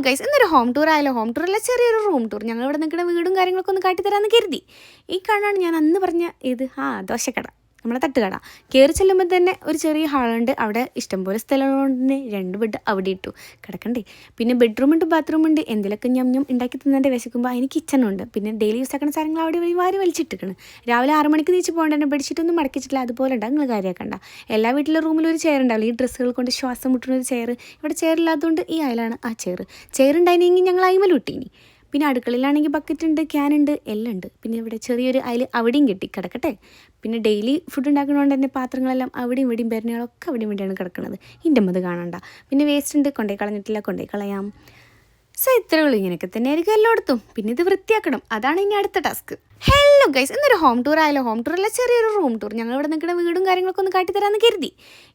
Guys, ഇന്നൊരു home tour ആയാലോ? Home tour അല്ല, ചെറിയൊരു റൂം ടൂർ. ഞങ്ങൾ ഇവിടെ നിൽക്കുന്ന വീടും കാര്യങ്ങളൊക്കെ ഒന്ന് കാട്ടിത്തരാമെന്ന് കരുതി. ഈ കാണാണ് ഞാൻ അന്ന് പറഞ്ഞ ഇത് ദോശക്കട, നമ്മളെ തട്ടുകട. കയറി ചെല്ലുമ്പോൾ തന്നെ ഒരു ചെറിയ ഹാളുണ്ട്. അവിടെ ഇഷ്ടംപോലെ സ്ഥലങ്ങളുണ്ട്. 2 ബെഡ് അവിടെ ഇട്ടു കിടക്കണ്ടേ. പിന്നെ ബെഡ്റൂമുണ്ട്, ബാത്റൂമുണ്ട്. എന്തെങ്കിലുമൊക്കെ ഞം ഉണ്ടാക്കി തിന്നേണ്ട വിശക്കുമ്പോൾ അതിന് കിച്ചണുണ്ട്. പിന്നെ ഡെയിലി യൂസ് ആക്കുന്ന സാധനങ്ങൾ അവിടെ വാരി വലിച്ചിട്ടിരിക്കണം. രാവിലെ 6 മണിക്ക് നീച്ച് പോകേണ്ട, ബെഡ്ഷീറ്റൊന്നും മടക്കിച്ചിട്ടില്ല. അതുപോലെ ഉണ്ട്, നിങ്ങൾ കാര്യമാക്കണ്ട. എല്ലാ വീട്ടിലെ റൂമിലും ഒരു ചെയർ ഉണ്ടാവില്ല, ഈ ഡ്രസ്സുകൾ കൊണ്ട് ശ്വാസം മുട്ടുന്ന ഒരു ചെയർ. ഇവിടെ ചെയറില്ലാത്തതുകൊണ്ട് ഈ അയലാണ് ആ ചെയർ ഉണ്ടായിരുന്നെങ്കിൽ ഞങ്ങൾ അയിമൽ ഇട്ടീനി. പിന്നെ അടുക്കളയിലാണെങ്കിൽ ബക്കറ്റ് ഉണ്ട്, ക്യാൻ ഉണ്ട്, എല്ലാം ഉണ്ട്. പിന്നെ ഇവിടെ ചെറിയൊരു അയൽ അവിടെയും കെട്ടി കിടക്കട്ടെ. പിന്നെ ഡെയിലി ഫുഡ് ഉണ്ടാക്കുന്നതുകൊണ്ട് തന്നെ പാത്രങ്ങളെല്ലാം അവിടെയും ഇവിടെയും ബെർണികളൊക്കെ അവിടെയും ഇവിടെയാണ് കിടക്കുന്നത്. ഇതിൻ്റെ മത് കാണണ്ട. പിന്നെ വേസ്റ്റ് ഉണ്ട്, കൊണ്ടേ കളഞ്ഞിട്ടില്ല, കൊണ്ടേ കളയാം. ഇത്രയേ ഉള്ളൂ. ഇങ്ങനെയൊക്കെ തന്നെ ആയിരിക്കും എല്ലായിടത്തും. പിന്നെ ഇത് വൃത്തിയാക്കണം, അതാണ് ഇനി അടുത്ത ടാസ്ക്. ഹലോ ഗൈസ്, ഇന്നൊരു ഹോം ടൂർ ആയാലോ? ഹോം ടൂർ അല്ല, ചെറിയൊരു റൂം ടൂർ. ഞങ്ങൾ ഇവിടെ നിൽക്കുന്ന വീടും കാര്യങ്ങളൊക്കെ ഒന്ന് കാട്ടിത്തരാമെന്ന് കരുതി.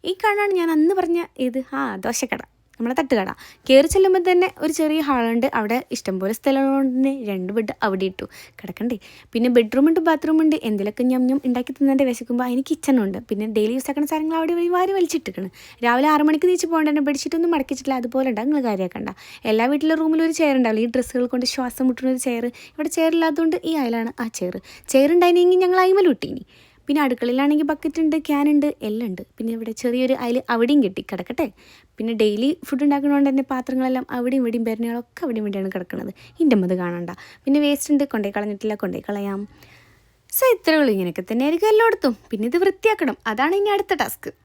ഈ കാണാണ് ഞാൻ അന്ന് പറഞ്ഞ ഇത് ദോശക്കട, നമ്മളെ തട്ടുകട. കയറി ചെല്ലുമ്പോൾ തന്നെ ഒരു ചെറിയ ഹാളുണ്ട്. അവിടെ ഇഷ്ടംപോലെ സ്ഥലങ്ങളുണ്ട്. 2 ബെഡ് അവിടെ ഇട്ടു കിടക്കണ്ടേ. പിന്നെ ബെഡ്റൂമുണ്ട്, ബാത്റൂമുണ്ട്. എന്തെങ്കിലുമൊക്കെ ഞം ഉണ്ടാക്കി തിന്നേണ്ട വിശക്കുമ്പോൾ അതിന് കിച്ചണുണ്ട്. പിന്നെ ഡെയിലി യൂസ് ആക്കുന്ന സാധനങ്ങൾ അവിടെ വാരി വലിച്ചിട്ടിരിക്കണം. രാവിലെ 6 മണിക്ക് നീച്ച് പോകേണ്ട, ബെഡ്ഷീറ്റൊന്നും മടക്കിച്ചിട്ടില്ല. അതുപോലെ ഉണ്ട്, നിങ്ങൾ കാര്യമാക്കണ്ട. എല്ലാ വീട്ടിലെ റൂമിലും ഒരു ചെയർ ഉണ്ടാവില്ല, ഈ ഡ്രസ്സുകൾ കൊണ്ട് ശ്വാസം മുട്ടുന്ന ഒരു ചെയർ. ഇവിടെ ചെയറില്ലാത്തതുകൊണ്ട് ഈ അയലാണ് ആ ചെയർ ഉണ്ടായിരുന്നെങ്കിൽ ഞങ്ങൾ അയിമൽ ഇട്ടീനി. പിന്നെ അടുക്കളയിലാണെങ്കിൽ ബക്കറ്റ് ഉണ്ട്, ക്യാൻ ഉണ്ട്, എല്ലാം ഉണ്ട്. പിന്നെ ഇവിടെ ചെറിയൊരു അയൽ അവിടെയും കെട്ടി കിടക്കട്ടെ. പിന്നെ ഡെയിലി ഫുഡ് ഉണ്ടാക്കുന്നതുകൊണ്ട് തന്നെ പാത്രങ്ങളെല്ലാം അവിടെയും ഇവിടെയും ബെർണികളൊക്കെ അവിടെയും ഇവിടെയാണ് കിടക്കുന്നത്. ഇതിൻ്റെ മത് കാണണ്ട. പിന്നെ വേസ്റ്റ് ഉണ്ട്, കൊണ്ടേ കളഞ്ഞിട്ടില്ല, കൊണ്ടേ കളയാം. ഇത്രയേ ഉള്ളൂ. ഇങ്ങനെയൊക്കെ തന്നെ ആയിരിക്കും എല്ലായിടത്തും. പിന്നെ ഇത് വൃത്തിയാക്കണം, അതാണ് ഇനി അടുത്ത ടാസ്ക്.